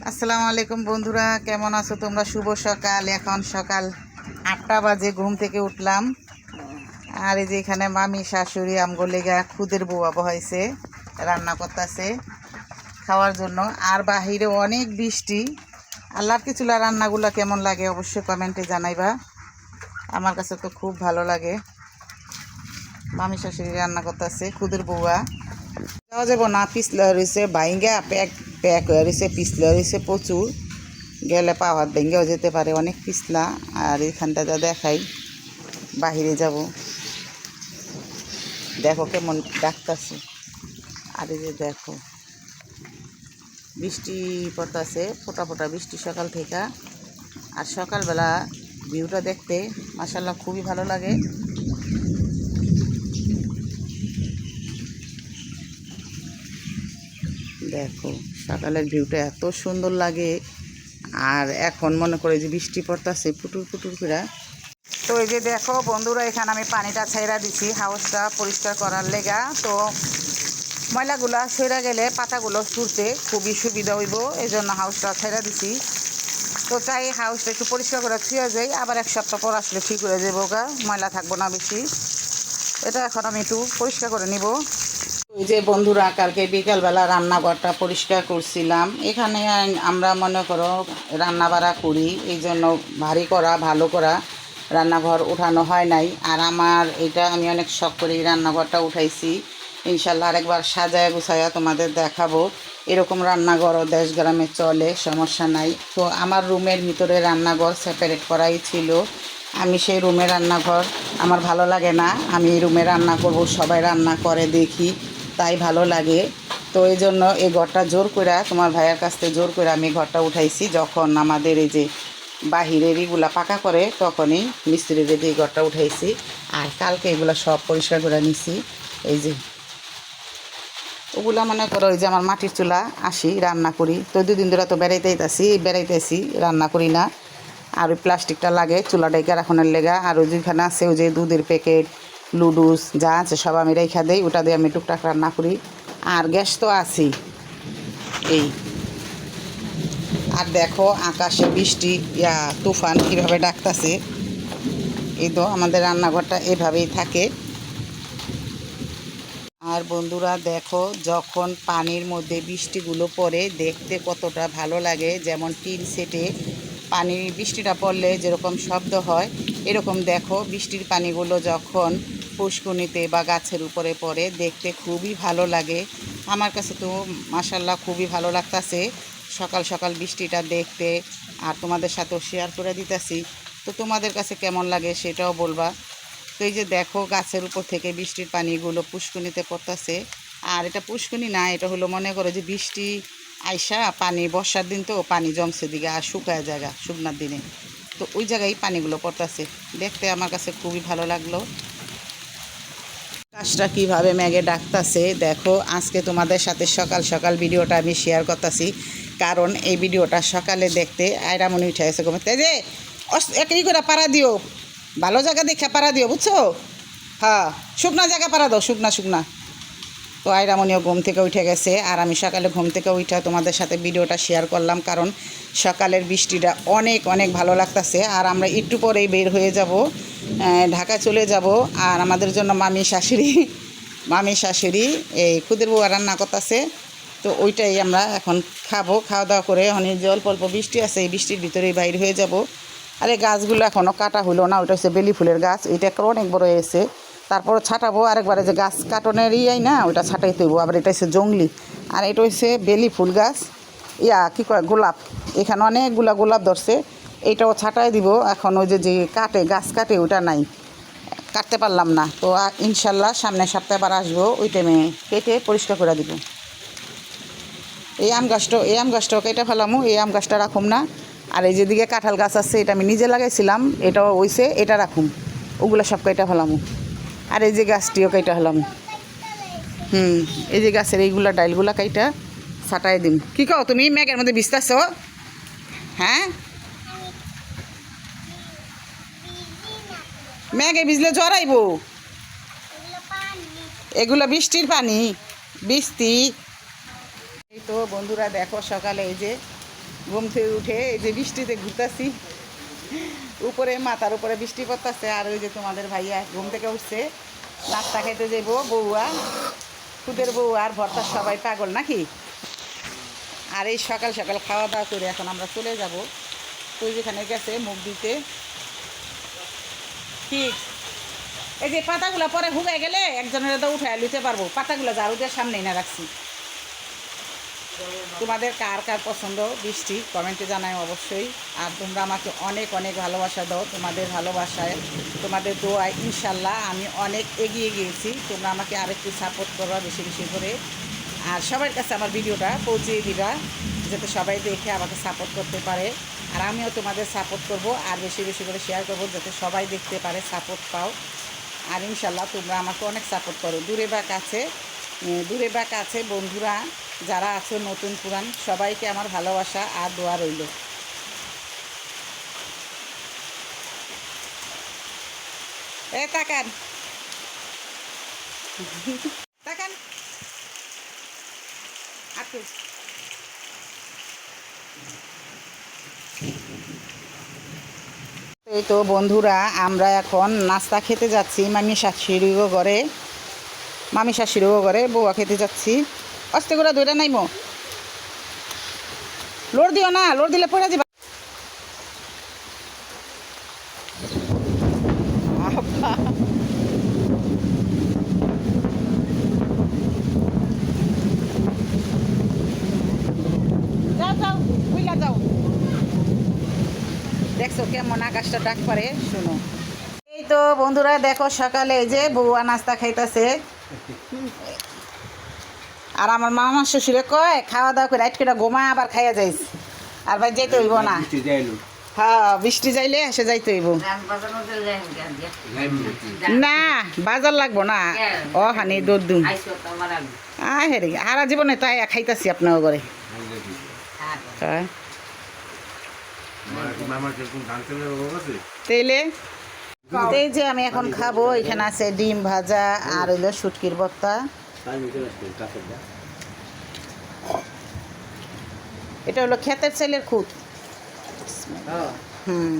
আসসালামু আলাইকুম বন্ধুরা, কেমন আছো তোমরা? শুভ সকাল। এখন সকাল 8টা বাজে, ঘুম থেকে উঠলাম। আর এই যে এখানে মামি শাশুড়ি আমগো লেগা খুদের বউয়া বহাইছে, রান্না করতেছে খাওয়ার জন্য। আর বাহিরে অনেক বৃষ্টি। আল্লাহর কি চুলা রান্নাগুলো কেমন লাগে অবশ্যই কমেন্টে জানাইবা। আমার কাছে তো খুব ভালো লাগে। মামি শাশুড়ি রান্না করতেছে, খুদের বউয়া যাওয়া যাবো না, পিছলা রয়েছে বাইঙ্গা প্যাক প্যাক হয়ে রয়েছে, পিছলা রয়েছে প্রচুর, গেলে পা হাত ভেঙ্গেও যেতে পারে, অনেক পিছলা। আর এখানটা যা দেখাই, বাহিরে যাব, দেখো কেমন ডাকতেছে। আর এই যে দেখো বৃষ্টি পড়তেছে, ফোটা ফোটা বৃষ্টি সকাল থেকে। আর সকালবেলা ভিউটা দেখতে মাশাআল্লাহ খুবই ভালো লাগে। দেখো সকালের ভিউটা এত সুন্দর লাগে। আর এখন মনে করে যে বৃষ্টি পড়তেছে পুটুর পুটুর করে। তো এই যে দেখো বন্ধুরা, এখানে আমি পানিটা ছাইরা দিছি হাউসটা পরিষ্কার করার লেগা। তো ময়লাগুলা সইরা গেলে পাতাগুলো ছুঁড়তে খুবই সুবিধা হইব, এই জন্য হাউসটা ছাইরা দিছি। তো চাই হাউসটা একটু পরিষ্কার করে ছুঁয়ে যাই, আবার এক সপ্তাহ পর আসলে ঠিক হয়ে যাবো গা, ময়লা থাকবো না বেশি। এটা এখন আমি একটু পরিষ্কার করে নিব। ওই যে বন্ধুরা, কালকে বিকালবেলা রান্নাঘরটা পরিষ্কার করছিলাম। এখানে আমরা মনে করো রান্না বাড়া করি, এই জন্য ভারী করা ভালো করা রান্নাঘর উঠানো হয় নাই। আর আমার এটা আমি অনেক শখ করে এই রান্নাঘরটা উঠাইছি। ইনশাল্লাহ আরেকবার সাজায় গুছায়া তোমাদের দেখাবো। এরকম রান্নাঘরও দেশ গ্রামে চলে, সমস্যা নাই। তো আমার রুমের ভিতরে রান্নাঘর সেপারেট করাই ছিল। আমি সেই রুমে রান্নাঘর আমার ভালো লাগে না, আমি এই রুমে রান্না করব, সবাই রান্না করে দেখি, তাই ভালো লাগে। তো এই জন্য এই ঘরটা জোর করে তোমার ভাইয়ের কাছ থেকে জোর করে আমি ঘরটা উঠাইছি। যখন আমাদের এই যে বাহিরের এগুলা পাকা করে তখনই মিস্ত্রি রেডি এই ঘরটা উঠাইছি। আর কালকে এগুলো সব পরিষ্কার করে নিছি। এই যে ওগুলা মনে করো ওই যে আমার মাটির চুলা, আসি রান্না করি। তো দুদিন ধরে তো বেড়াইতেছি রান্না করি না। আর ওই প্লাস্টিকটা লাগে চুলা ডাইকা রাখনের লেগা। আর ওই যেখানে আছে ওই যে দুধের প্যাকেট, লুডুস যা আছে সব আমি রেখা দিই, ওটা দিয়ে আমি টুকটাক রান্না করি। আর গ্যাস তো আছি এই। আর দেখো আকাশে বৃষ্টি তুফান কীভাবে ডাকতেছে। এই তো আমাদের রান্নাঘরটা এভাবেই থাকে। আর বন্ধুরা দেখো, যখন পানির মধ্যে বৃষ্টিগুলো পড়ে দেখতে কতটা ভালো লাগে। যেমন টিন সেটে পানির বৃষ্টিটা পড়লে যেরকম শব্দ হয়, এরকম দেখো বৃষ্টির পানিগুলো যখন পুষ্কুনিতে বা গাছের উপরে পড়ে দেখতে খুবই ভালো লাগে। আমার কাছে তো মাশাআল্লাহ খুবই ভালো লাগতাছে সকাল সকাল বৃষ্টিটা দেখতে। আর তোমাদের সাথেও শেয়ার করে দিতেছি। তো তোমাদের কাছে কেমন লাগে সেটাও বলবা। তো এই যে দেখো গাছের উপর থেকে বৃষ্টির পানিগুলো পুষ্কুনিতে পড়তেছে। আর এটা পুষ্কুনি না, এটা হলো মনে করো যে বৃষ্টি আইসা পানি, বর্ষার দিন তো পানি জমছে দিকে আর শুকায় জায়গা শুকনার দিনে, তো ওই জায়গায় পানিগুলো পড়তেছে। দেখতে আমার কাছে খুবই ভালো লাগলো। আকাশটা কীভাবে মেঘে ডাকতেছে দেখো। আজকে তোমাদের সাথে সকাল সকাল ভিডিওটা আমি শেয়ার করতেছি, কারণ এই ভিডিওটা সকালে দেখতে আয়রামনি উঠে গেছে ঘুমাতে। যে একই করে পাড়া দিও, ভালো জায়গা দেখে পাড়া দিও, বুঝছো? হ্যাঁ, শুকনা জায়গা পাড়া দাও, শুকনা শুকনা। তো আয়রামনিও ঘুম থেকে উঠে গেছে। আর আমি সকালে ঘুম থেকে উঠে তোমাদের সাথে ভিডিওটা শেয়ার করলাম, কারণ সকালের বৃষ্টিটা অনেক অনেক ভালো লাগতেছে। আর আমরা একটু পরেই বের হয়ে যাব, ঢাকা চলে যাব। আর আমাদের জন্য মামি শাশুড়ি এই খুদের বউয়া রান্না করতেছে। তো ওইটাই আমরা এখন খাবো। খাওয়া দাওয়া করে অনেক যে অল্প অল্প বৃষ্টি আছে, এই বৃষ্টির ভিতরেই বাইর হয়ে যাব। আর এই গাছগুলো এখনও কাটা হইলো না। ওইটা হচ্ছে বেলি ফুলের গাছ, এটা একটা অনেক বড় হয়েছে। তারপর ছাটাবো আরেকবারে, যে গাছ কাটনের না ওইটা ছাটাইতে হইব। আবার এটা হচ্ছে জংলি। আর এটা হচ্ছে বেলি ফুল গাছ, কী কয় গোলাপ। এখানে অনেকগুলা গোলাপ ধরছে, এইটাও ছাটাই দিব। এখন ওই যে কাটে গাছ কাটে ওইটা নাই, কাটতে পারলাম না। তো ইনশাল্লাহ সামনের সপ্তাহে আবার আসবো, ওই টাইমে কেটে পরিষ্কার করে দিব। এই আম গাছটাও কেটে ফেলামো, এই আম গাছটা রাখুম না। আর এই যেদিকে কাঁঠাল গাছ আছে এটা আমি নিজে লাগাইছিলাম, এটাও হইছে, এটা রাখুম। ওগুলো সব কেটে ফেলামো। আর এই যে গাছটিও কেটে ফেলামো। এই যে গাছের এইগুলা ডাইলগুলা কাইটা ছাটাই দিম। কী কও তুমি? মেঘের মধ্যে ভিজতাছ? হ্যাঁ, মেঘে ভিজলে জ্বর আইব। এগুলো বৃষ্টির পানি, বৃষ্টি। এই তো বন্ধুরা দেখো সকালে এই যে ঘুম থেকে উঠে এই যে বৃষ্টিতে ঘুরতেছি, উপরে মাথার উপরে বৃষ্টি পড়তেছে। আর ওই যে তোমাদের ভাইয়া ঘুম থেকে উঠছে, নাস্তা খেতে যাবো। বউয়া, খুদের বউ আর ভর্তার সবাই পাগল নাকি। আর এই সকাল সকাল খাওয়া দাওয়া করে এখন আমরা চলে যাব। তো যেখানে গেছে মুখ দিতে, ঠিক এই যে পাতাগুলো পরে হুগাই গেলে একজনের তো উঠে লুতে পারবো। পাতাগুলো ঝাড়ু দিয়ে সামনেই না রাখছি। তোমাদের কার কার পছন্দ বৃষ্টি কমেন্টে জানাই অবশ্যই। আর তোমরা আমাকে অনেক অনেক ভালোবাসা দাও। তোমাদের ভালোবাসায়, তোমাদের দোয়ায় ইনশাল্লাহ আমি অনেক এগিয়ে গিয়েছি। তোমরা আমাকে আরেকটু সাপোর্ট করবা বেশি বেশি করে। আর সবার কাছে আমার ভিডিওটা পৌঁছিয়ে দিবা, যাতে সবাই দেখে আমাকে সাপোর্ট করতে পারে। আর আমিও তোমাদের সাপোর্ট করব, আর বেশি বেশি করে শেয়ার করব, যাতে সবাই দেখতে পারে, সাপোর্ট পাও। আর ইনশাল্লাহ তোমরা আমাকে অনেক সাপোর্ট করো, দূরে বা কাছে বন্ধুরা যারা আছে নতুন পুরান সবাইকে আমার ভালোবাসা আর দোয়া রইল। তাকান তাকান আটু। এই তো বন্ধুরা আমরা এখন নাস্তা খেতে যাচ্ছি মামি শাশুড়িও ঘরে বউয়া খেতে যাচ্ছি। অস্তে করে দুইটা নাইমো, লোড দিও না, লোড দিলে পড়ে যাবে। যাও যাও বুইলা যাও। দেখছো কেমন আকাশটা ডাক পারে, শোনো। এই তো বন্ধুরা দেখো সকালে যে বউয়া নাস্তা খাইতেছে। আর আমার মামা শ্বশুরে কয় খাওয়া দাওয়া করে আটকেটা গোমা আবার খাইয়া যাইস। আর ভাই যাইতে হইব না, হ্যাঁ বৃষ্টি যাইলে এসে যাইতে হইব না, বাজার লাগবো না। ও হানি দুধ দুম হেরি হারা জীবনে তাই খাইতাছি আপনার ঘরে। তেলে এই যে আমি এখন খাবো, এখানে আছে ডিম ভাজা আর হইলো শুটকির ভর্তা। এটা হলো ক্ষেতের ছেলের খুদ। হুম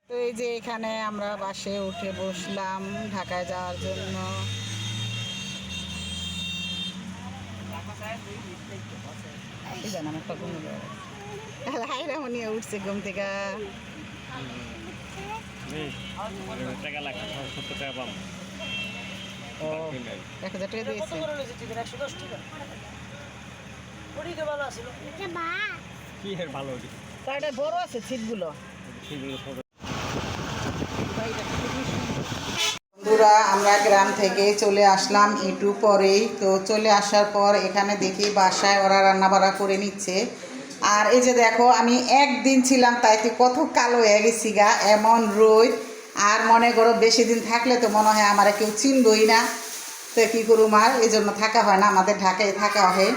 তো এই যে এখানে আমরা বাসে উঠে বসলাম ঢাকায় যাওয়ার জন্য। উঠছে ঘুম থেকে। 1,000 টাকা দিয়েছে। বড় আছে ছিটগুলো। বন্ধুরা আমরা গ্রাম থেকে চলে আসলাম একটু পরেই। তো চলে আসার পর এখানে দেখি বাসায় ওরা রান্নাবাড়া করে নিচ্ছে। আর এই যে দেখো আমি একদিন ছিলাম তাইতে কত কালো হয়ে গেছি গা, এমন রোদ। আর মনে করো বেশি দিন থাকলে তো মনে হয় আমার কেউ চিনবই না। তো কী করুম, আর এই জন্য থাকা হয় না, আমাদের ঢাকায় থাকা হয়।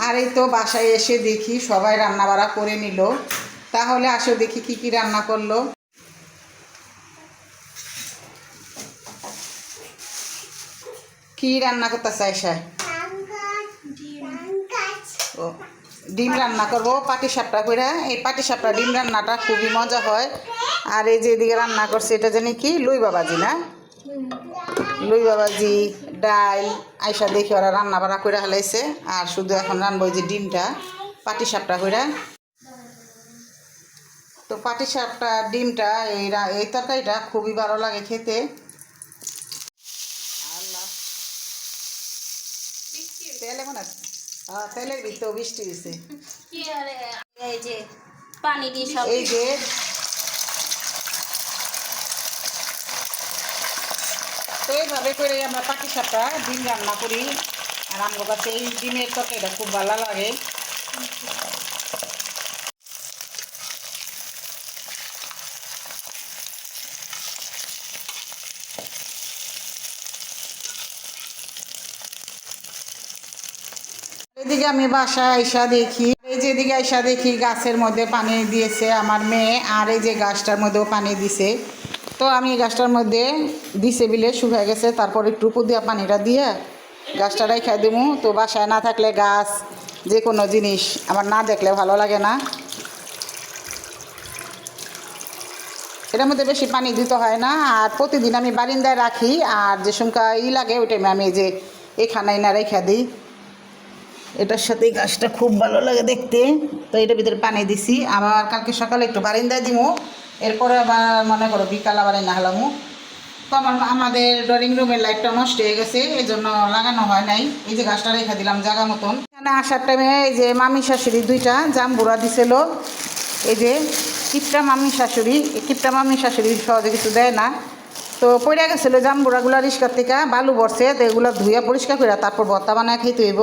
আর এই তো বাসায় এসে দেখি সবাই রান্নাবাড়া করে নিল। তাহলে আসো দেখি কি কি রান্না করলো। কি রান্না করতে চাইছে? ও ডিম রান্না করবো পাটিসাপটা করে। এই পাটিসাপটা ডিম রান্নাটা খুবই মজা হয়। আর এই যে এদিকে রান্না করছে এটা জানি কি লুই বাবাজি না, লুই বাবাজি ডাল আইসা দেখি ওরা রান্না বাড়া করে হালাইছে। আর শুধু এখন রান্নবো যে ডিমটা পাটিসাপটা করে। তো পাটিসাপটা ডিমটা এই তরকারিটা খুবই ভালো লাগে খেতে। তেলে মনে আছে, তেলের ভিতরে বৃষ্টি হয়েছে। এই যে পানি দিয়ে সব এই যে তো এইভাবে করে আমরা পাটিসাপটা ডিম রান্না করি। আর আমার কাছে এই ডিমের তরকারিটা খুব ভালো লাগে। দিকে আমি বাসায় আইসা দেখি, এই যে এদিকে আইসা দেখি গাছের মধ্যে পানি দিয়েছে আমার মেয়ে, আর এই যে গাছটার মধ্যেও পানি দিছে। তো আমি এই গাছটার মধ্যে দিছে বিলে শুকায় গেছে, তারপর একটু উপর দিয়া পানিটা দিয়ে গাছটা রেখে দেবো। তো বাসায় না থাকলে গাছ যে কোনো জিনিস আমার না দেখলে ভালো লাগে না। এটার মধ্যে বেশি পানি দিতে হয় না, আর প্রতিদিন আমি বারিন্দায় রাখি, আর যে সংখ্যা লাগে ওই টাইমে আমি যে এখানে না রেখে দিই। এটার সাথে গাছটা খুব ভালো লাগে দেখতে। তো এটার ভিতরে পানি দিছি, আবার কালকে সকালে একটু বারিন্দায় দিব, এরপরে আবার মনে করো বিকাল আবার না হলামু। তো আমাদের ড্রয়িং রুমের লাইটটা নষ্ট হয়ে গেছে, এই জন্য লাগানো হয় নাই। এই যে গাছটা রেখে দিলাম জায়গা মতন। এখানে আসার টাইমে এই যে মামি শাশুড়ি দুইটা জাম্বুরা দিছিল, এই যে কিপটা মামি শাশুড়ি, কিপটা মামি শাশুড়ি সহজে কিছু দেয় না। তো পড়ে গেছিলো জাম্বুরাগুলো রিস্কার থেকে বালু বসছে, তো এগুলো ধুইয়া পরিষ্কার করে তারপর ভর্তা বানায় খেতে হইব।